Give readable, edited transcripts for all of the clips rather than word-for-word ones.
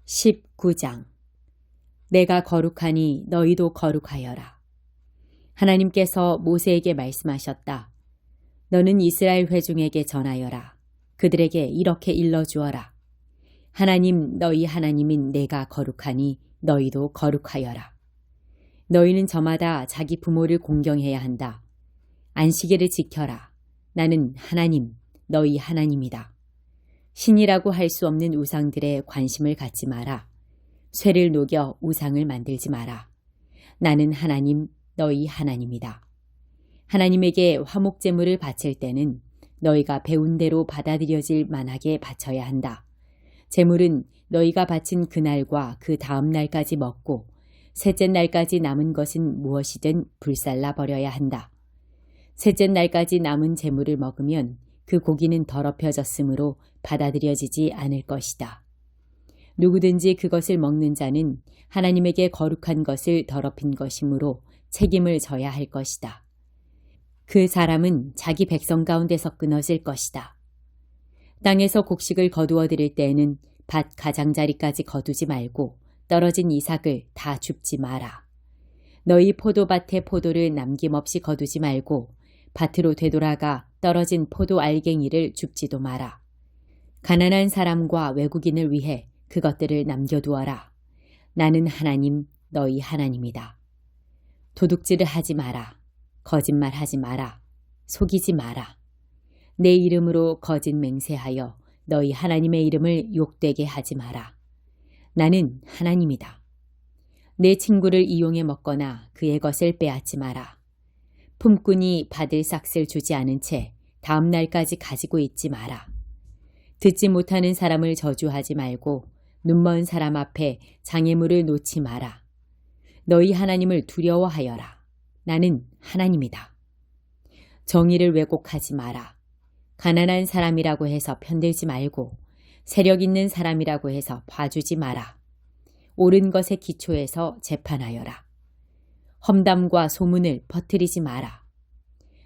19장 내가 거룩하니 너희도 거룩하여라. 하나님께서 모세에게 말씀하셨다. 너는 이스라엘 회중에게 전하여라. 그들에게 이렇게 일러주어라. 하나님 너희 하나님인 내가 거룩하니 너희도 거룩하여라. 너희는 저마다 자기 부모를 공경해야 한다. 안식일을 지켜라. 나는 하나님 너희 하나님이다. 신이라고 할 수 없는 우상들에 관심을 갖지 마라. 쇠를 녹여 우상을 만들지 마라. 나는 하나님 너희 하나님이다. 하나님에게 화목제물을 바칠 때는 너희가 배운 대로 받아들여질 만하게 바쳐야 한다. 제물은 너희가 바친 그날과 그 다음 날까지 먹고 셋째 날까지 남은 것은 무엇이든 불살라 버려야 한다. 셋째 날까지 남은 제물을 먹으면 그 고기는 더럽혀졌으므로 받아들여지지 않을 것이다. 누구든지 그것을 먹는 자는 하나님에게 거룩한 것을 더럽힌 것이므로 책임을 져야 할 것이다. 그 사람은 자기 백성 가운데서 끊어질 것이다. 땅에서 곡식을 거두어 드릴 때에는 밭 가장자리까지 거두지 말고 떨어진 이삭을 다 줍지 마라. 너희 포도밭의 포도를 남김없이 거두지 말고 밭으로 되돌아가 떨어진 포도 알갱이를 줍지도 마라. 가난한 사람과 외국인을 위해 그것들을 남겨두어라. 나는 하나님 너희 하나님이다. 도둑질을 하지 마라. 거짓말하지 마라. 속이지 마라. 내 이름으로 거짓 맹세하여 너희 하나님의 이름을 욕되게 하지 마라. 나는 하나님이다. 내 친구를 이용해 먹거나 그의 것을 빼앗지 마라. 품꾼이 받을 싹을 주지 않은 채 다음 날까지 가지고 있지 마라. 듣지 못하는 사람을 저주하지 말고 눈먼 사람 앞에 장애물을 놓지 마라. 너희 하나님을 두려워하여라. 나는 하나님이다. 정의를 왜곡하지 마라. 가난한 사람이라고 해서 편들지 말고 세력 있는 사람이라고 해서 봐주지 마라. 옳은 것의 기초에서 재판하여라. 험담과 소문을 퍼뜨리지 마라.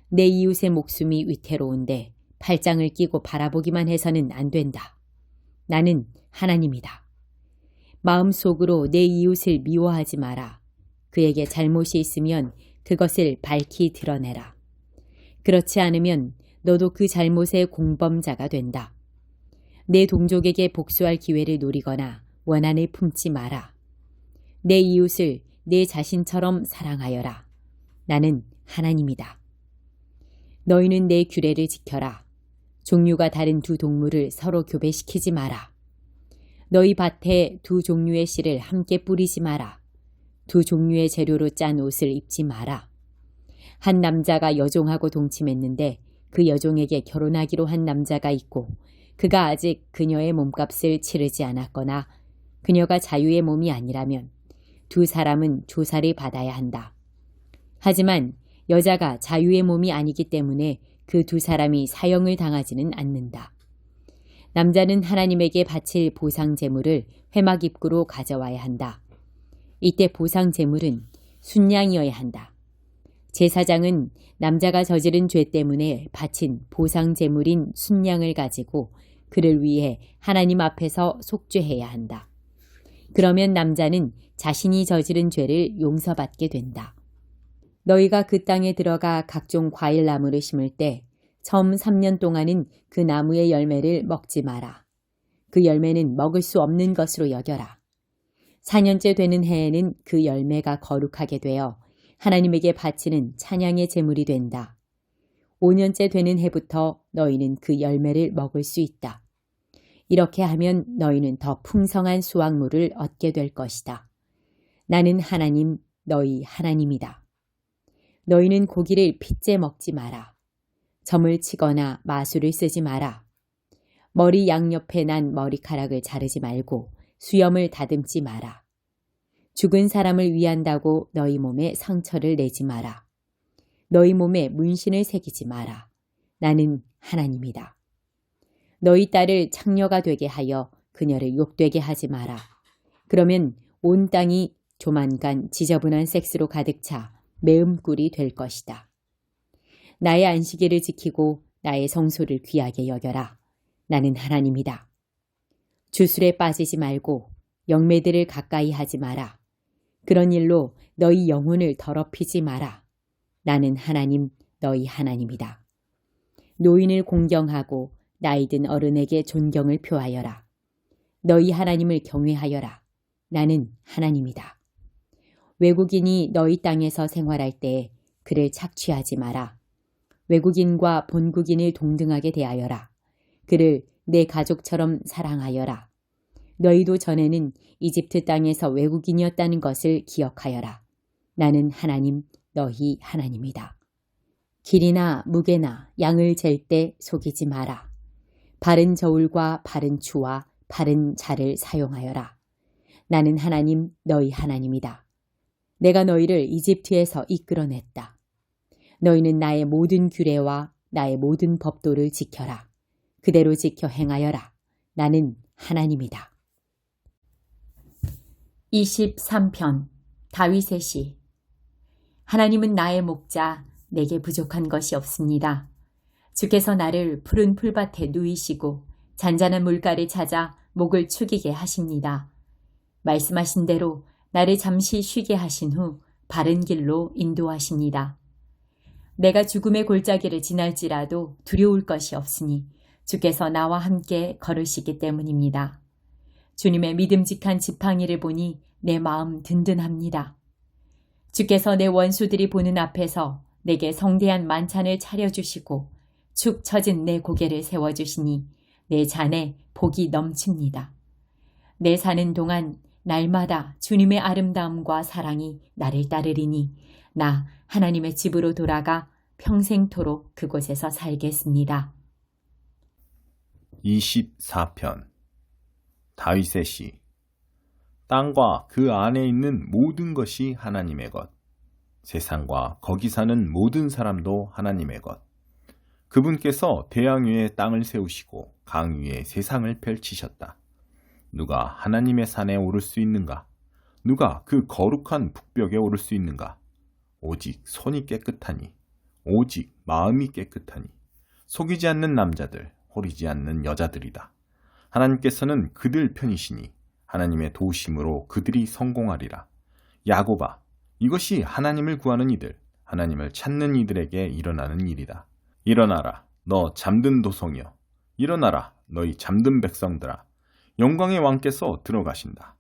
내 이웃의 목숨이 위태로운데 팔짱을 끼고 바라보기만 해서는 안 된다. 나는 하나님이다. 마음속으로 내 이웃을 미워하지 마라. 그에게 잘못이 있으면 그것을 밝히 드러내라. 그렇지 않으면 너도 그 잘못의 공범자가 된다. 내 동족에게 복수할 기회를 노리거나 원한을 품지 마라. 내 이웃을 내 자신처럼 사랑하여라. 나는 하나님이다. 너희는 내 규례를 지켜라. 종류가 다른 두 동물을 서로 교배시키지 마라. 너희 밭에 두 종류의 씨를 함께 뿌리지 마라. 두 종류의 재료로 짠 옷을 입지 마라. 한 남자가 여종하고 동침했는데 그 여종에게 결혼하기로 한 남자가 있고 그가 아직 그녀의 몸값을 치르지 않았거나 그녀가 자유의 몸이 아니라면 두 사람은 조사를 받아야 한다. 하지만 여자가 자유의 몸이 아니기 때문에 그 두 사람이 사형을 당하지는 않는다. 남자는 하나님에게 바칠 보상 제물을 회막 입구로 가져와야 한다. 이때 보상 제물은 순양이어야 한다. 제사장은 남자가 저지른 죄 때문에 바친 보상 제물인 순양을 가지고 그를 위해 하나님 앞에서 속죄해야 한다. 그러면 남자는 자신이 저지른 죄를 용서받게 된다. 너희가 그 땅에 들어가 각종 과일 나무를 심을 때 처음 3년 동안은 그 나무의 열매를 먹지 마라. 그 열매는 먹을 수 없는 것으로 여겨라. 4년째 되는 해에는 그 열매가 거룩하게 되어 하나님에게 바치는 찬양의 제물이 된다. 5년째 되는 해부터 너희는 그 열매를 먹을 수 있다. 이렇게 하면 너희는 더 풍성한 수확물을 얻게 될 것이다. 나는 하나님 너희 하나님이다. 너희는 고기를 핏째 먹지 마라. 점을 치거나 마술을 쓰지 마라. 머리 양옆에 난 머리카락을 자르지 말고 수염을 다듬지 마라. 죽은 사람을 위한다고 너희 몸에 상처를 내지 마라. 너희 몸에 문신을 새기지 마라. 나는 하나님이다. 너희 딸을 창녀가 되게 하여 그녀를 욕되게 하지 마라. 그러면 온 땅이 조만간 지저분한 섹스로 가득 차 매음꿀이 될 것이다. 나의 안식일을 지키고 나의 성소를 귀하게 여겨라. 나는 하나님이다. 주술에 빠지지 말고 영매들을 가까이 하지 마라. 그런 일로 너희 영혼을 더럽히지 마라. 나는 하나님, 너희 하나님이다. 노인을 공경하고 나이 든 어른에게 존경을 표하여라. 너희 하나님을 경외하여라. 나는 하나님이다. 외국인이 너희 땅에서 생활할 때 그를 착취하지 마라. 외국인과 본국인을 동등하게 대하여라. 그를 내 가족처럼 사랑하여라. 너희도 전에는 이집트 땅에서 외국인이었다는 것을 기억하여라. 나는 하나님, 너희 하나님이다. 길이나 무게나 양을 잴 때 속이지 마라. 바른 저울과 바른 추와 바른 자를 사용하여라. 나는 하나님, 너희 하나님이다. 내가 너희를 이집트에서 이끌어냈다. 너희는 나의 모든 규례와 나의 모든 법도를 지켜라. 그대로 지켜 행하여라. 나는 하나님이다. 23편 다윗의 시. 하나님은 나의 목자, 내게 부족한 것이 없습니다. 주께서 나를 푸른 풀밭에 누이시고 잔잔한 물가를 찾아 목을 축이게 하십니다. 말씀하신 대로 나를 잠시 쉬게 하신 후 바른 길로 인도하십니다. 내가 죽음의 골짜기를 지날지라도 두려울 것이 없으니 주께서 나와 함께 걸으시기 때문입니다. 주님의 믿음직한 지팡이를 보니 내 마음 든든합니다. 주께서 내 원수들이 보는 앞에서 내게 성대한 만찬을 차려주시고 축 처진 내 고개를 세워주시니 내 잔에 복이 넘칩니다. 내 사는 동안 날마다 주님의 아름다움과 사랑이 나를 따르리니 나 하나님의 집으로 돌아가 평생토록 그곳에서 살겠습니다. 24편 다윗의 시. 땅과 그 안에 있는 모든 것이 하나님의 것, 세상과 거기 사는 모든 사람도 하나님의 것. 그분께서 대양 위에 땅을 세우시고 강 위에 세상을 펼치셨다. 누가 하나님의 산에 오를 수 있는가? 누가 그 거룩한 북벽에 오를 수 있는가? 오직 손이 깨끗하니, 오직 마음이 깨끗하니, 속이지 않는 남자들, 호리지 않는 여자들이다. 하나님께서는 그들 편이시니 하나님의 도우심으로 그들이 성공하리라. 야곱아, 이것이 하나님을 구하는 이들, 하나님을 찾는 이들에게 일어나는 일이다. 일어나라, 너 잠든 도성이여. 일어나라, 너희 잠든 백성들아. 영광의 왕께서 들어가신다.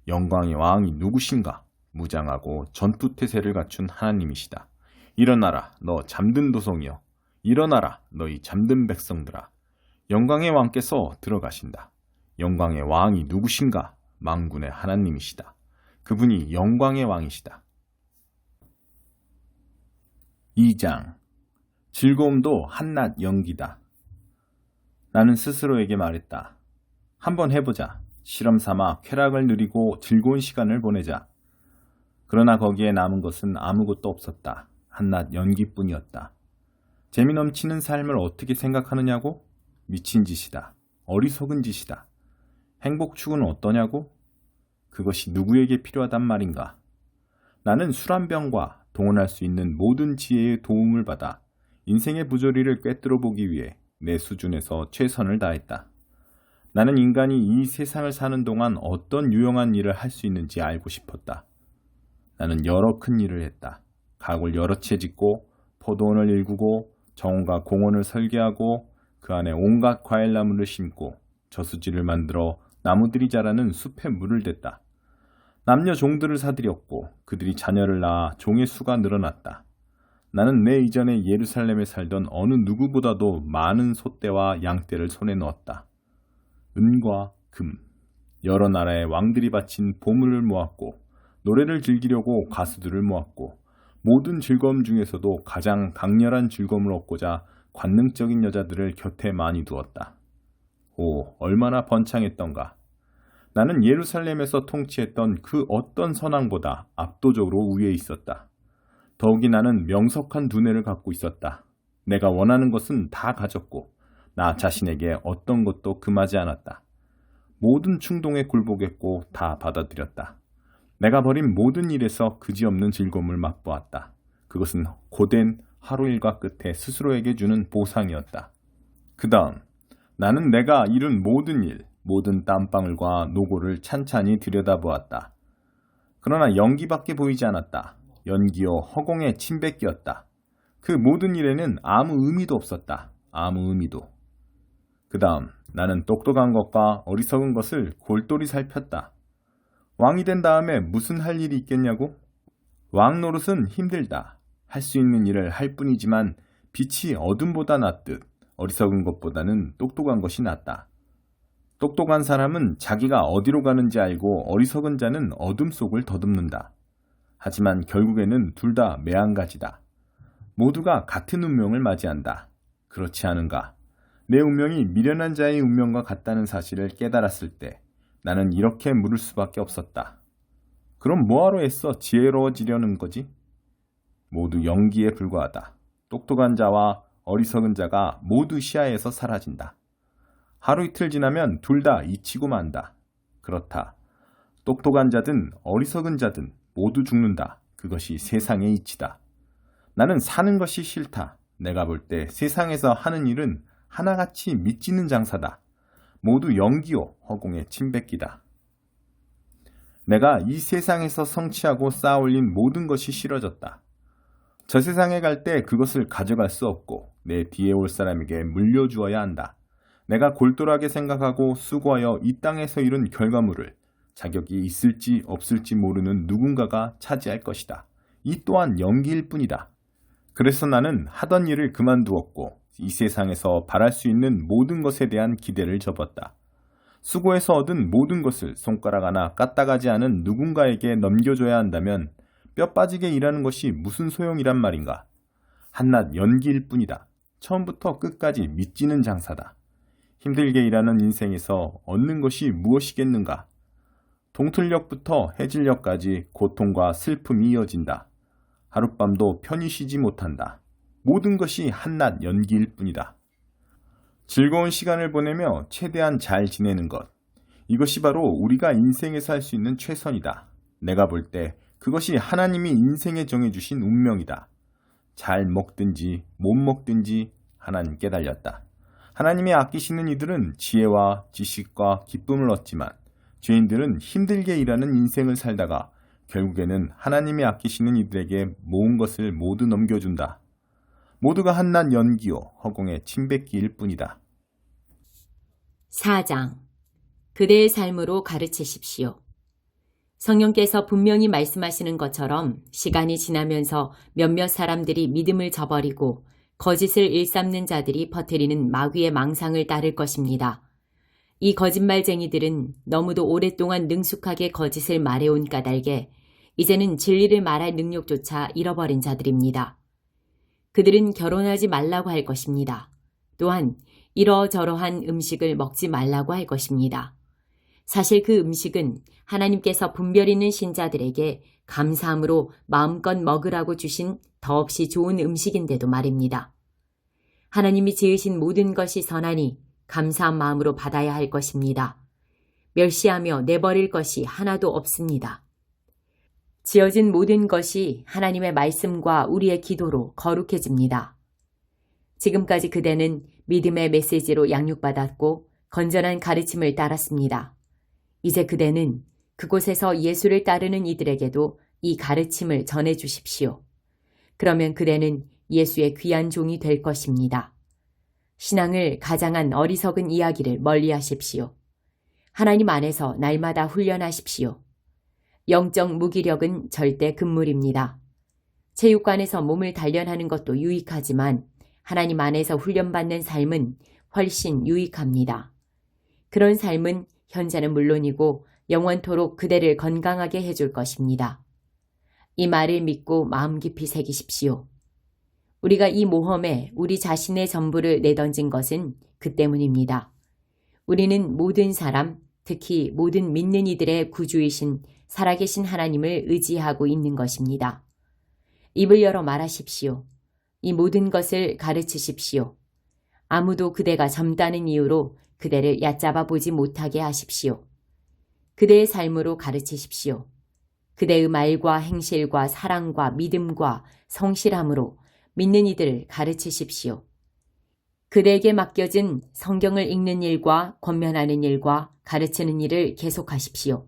영광의 왕이 누구신가? 무장하고 전투태세를 갖춘 하나님이시다. 일어나라, 너 잠든 도성이여. 일어나라, 너희 잠든 백성들아. 영광의 왕께서 들어가신다. 영광의 왕이 누구신가? 만군의 하나님이시다. 그분이 영광의 왕이시다. 2장. 즐거움도 한낱 연기다. 나는 스스로에게 말했다. 한번 해보자. 실험 삼아 쾌락을 누리고 즐거운 시간을 보내자. 그러나 거기에 남은 것은 아무것도 없었다. 한낱 연기뿐이었다. 재미 넘치는 삶을 어떻게 생각하느냐고? 미친 짓이다. 어리석은 짓이다. 행복 추구는 어떠냐고? 그것이 누구에게 필요하단 말인가? 나는 술 한 병과 동원할 수 있는 모든 지혜의 도움을 받아 인생의 부조리를 꿰뚫어 보기 위해 내 수준에서 최선을 다했다. 나는 인간이 이 세상을 사는 동안 어떤 유용한 일을 할 수 있는지 알고 싶었다. 나는 여러 큰 일을 했다. 가옥을 여러 채 짓고 포도원을 일구고 정원과 공원을 설계하고 그 안에 온갖 과일나무를 심고 저수지를 만들어 나무들이 자라는 숲에 물을 댔다. 남녀 종들을 사들였고 그들이 자녀를 낳아 종의 수가 늘어났다. 나는 내 이전에 예루살렘에 살던 어느 누구보다도 많은 소떼와 양떼를 손에 넣었다. 은과 금, 여러 나라의 왕들이 바친 보물을 모았고 노래를 즐기려고 가수들을 모았고 모든 즐거움 중에서도 가장 강렬한 즐거움을 얻고자 관능적인 여자들을 곁에 많이 두었다. 오, 얼마나 번창했던가. 나는 예루살렘에서 통치했던 그 어떤 선왕보다 압도적으로 위에 있었다. 더욱이 나는 명석한 두뇌를 갖고 있었다. 내가 원하는 것은 다 가졌고 나 자신에게 어떤 것도 금하지 않았다. 모든 충동에 굴복했고 다 받아들였다. 내가 벌인 모든 일에서 그지없는 즐거움을 맛보았다. 그것은 고된 하루 일과 끝에 스스로에게 주는 보상이었다. 그 다음, 나는 내가 이룬 모든 일, 모든 땀방울과 노고를 찬찬히 들여다보았다. 그러나 연기밖에 보이지 않았다. 연기요 허공의 침뱉기였다. 그 모든 일에는 아무 의미도 없었다. 아무 의미도. 그 다음 나는 똑똑한 것과 어리석은 것을 골똘히 살폈다. 왕이 된 다음에 무슨 할 일이 있겠냐고? 왕 노릇은 힘들다. 할 수 있는 일을 할 뿐이지만 빛이 어둠보다 낫듯 어리석은 것보다는 똑똑한 것이 낫다. 똑똑한 사람은 자기가 어디로 가는지 알고 어리석은 자는 어둠 속을 더듬는다. 하지만 결국에는 둘 다 매한가지다. 모두가 같은 운명을 맞이한다. 그렇지 않은가? 내 운명이 미련한 자의 운명과 같다는 사실을 깨달았을 때 나는 이렇게 물을 수밖에 없었다. 그럼 뭐하러 애써 지혜로워지려는 거지? 모두 연기에 불과하다. 똑똑한 자와 어리석은 자가 모두 시야에서 사라진다. 하루 이틀 지나면 둘 다 잊히고 만다. 그렇다. 똑똑한 자든 어리석은 자든 모두 죽는다. 그것이 세상의 이치다. 나는 사는 것이 싫다. 내가 볼 때 세상에서 하는 일은 하나같이 미치는 장사다. 모두 연기요 허공의 침뱉기다. 내가 이 세상에서 성취하고 쌓아올린 모든 것이 싫어졌다. 저 세상에 갈 때 그것을 가져갈 수 없고 내 뒤에 올 사람에게 물려주어야 한다. 내가 골똘하게 생각하고 수고하여 이 땅에서 이룬 결과물을 자격이 있을지 없을지 모르는 누군가가 차지할 것이다. 이 또한 연기일 뿐이다. 그래서 나는 하던 일을 그만두었고 이 세상에서 바랄 수 있는 모든 것에 대한 기대를 접었다. 수고해서 얻은 모든 것을 손가락 하나 까딱하지 않은 누군가에게 넘겨줘야 한다면 뼈 빠지게 일하는 것이 무슨 소용이란 말인가. 한낱 연기일 뿐이다. 처음부터 끝까지 미치는 장사다. 힘들게 일하는 인생에서 얻는 것이 무엇이겠는가. 동틀력부터 해질녘까지 고통과 슬픔이 이어진다. 하룻밤도 편히 쉬지 못한다. 모든 것이 한낱 연기일 뿐이다. 즐거운 시간을 보내며 최대한 잘 지내는 것. 이것이 바로 우리가 인생에서 할 수 있는 최선이다. 내가 볼 때 그것이 하나님이 인생에 정해주신 운명이다. 잘 먹든지 못 먹든지 하나님께 달렸다. 하나님이 아끼시는 이들은 지혜와 지식과 기쁨을 얻지만 죄인들은 힘들게 일하는 인생을 살다가 결국에는 하나님이 아끼시는 이들에게 모은 것을 모두 넘겨준다. 모두가 한낱 연기요 허공의 침뱉기일 뿐이다. 4장. 그대의 삶으로 가르치십시오. 성령께서 분명히 말씀하시는 것처럼 시간이 지나면서 몇몇 사람들이 믿음을 저버리고 거짓을 일삼는 자들이 퍼뜨리는 마귀의 망상을 따를 것입니다. 이 거짓말쟁이들은 너무도 오랫동안 능숙하게 거짓을 말해온 까닭에 이제는 진리를 말할 능력조차 잃어버린 자들입니다. 그들은 결혼하지 말라고 할 것입니다. 또한 이러저러한 음식을 먹지 말라고 할 것입니다. 사실 그 음식은 하나님께서 분별 있는 신자들에게 감사함으로 마음껏 먹으라고 주신 더없이 좋은 음식인데도 말입니다. 하나님이 지으신 모든 것이 선하니 감사한 마음으로 받아야 할 것입니다. 멸시하며 내버릴 것이 하나도 없습니다. 지어진 모든 것이 하나님의 말씀과 우리의 기도로 거룩해집니다. 지금까지 그대는 믿음의 메시지로 양육받았고 건전한 가르침을 따랐습니다. 이제 그대는 그곳에서 예수를 따르는 이들에게도 이 가르침을 전해주십시오. 그러면 그대는 예수의 귀한 종이 될 것입니다. 신앙을 가장한 어리석은 이야기를 멀리하십시오. 하나님 안에서 날마다 훈련하십시오. 영적 무기력은 절대 금물입니다. 체육관에서 몸을 단련하는 것도 유익하지만 하나님 안에서 훈련받는 삶은 훨씬 유익합니다. 그런 삶은 현재는 물론이고 영원토록 그대를 건강하게 해줄 것입니다. 이 말을 믿고 마음 깊이 새기십시오. 우리가 이 모험에 우리 자신의 전부를 내던진 것은 그 때문입니다. 우리는 모든 사람, 특히 모든 믿는 이들의 구주이신 살아계신 하나님을 의지하고 있는 것입니다. 입을 열어 말하십시오. 이 모든 것을 가르치십시오. 아무도 그대가 젊다는 이유로 그대를 얕잡아 보지 못하게 하십시오. 그대의 삶으로 가르치십시오. 그대의 말과 행실과 사랑과 믿음과 성실함으로 믿는 이들을 가르치십시오. 그대에게 맡겨진 성경을 읽는 일과 권면하는 일과 가르치는 일을 계속하십시오.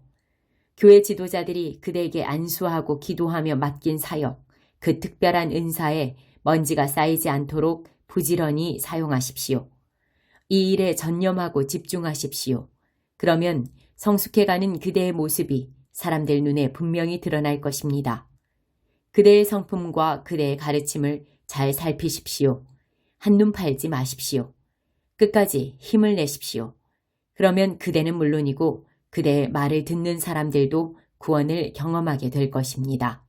교회 지도자들이 그대에게 안수하고 기도하며 맡긴 사역, 그 특별한 은사에 먼지가 쌓이지 않도록 부지런히 사용하십시오. 이 일에 전념하고 집중하십시오. 그러면 성숙해가는 그대의 모습이 사람들 눈에 분명히 드러날 것입니다. 그대의 성품과 그대의 가르침을 잘 살피십시오. 한눈 팔지 마십시오. 끝까지 힘을 내십시오. 그러면 그대는 물론이고 그대의 말을 듣는 사람들도 구원을 경험하게 될 것입니다.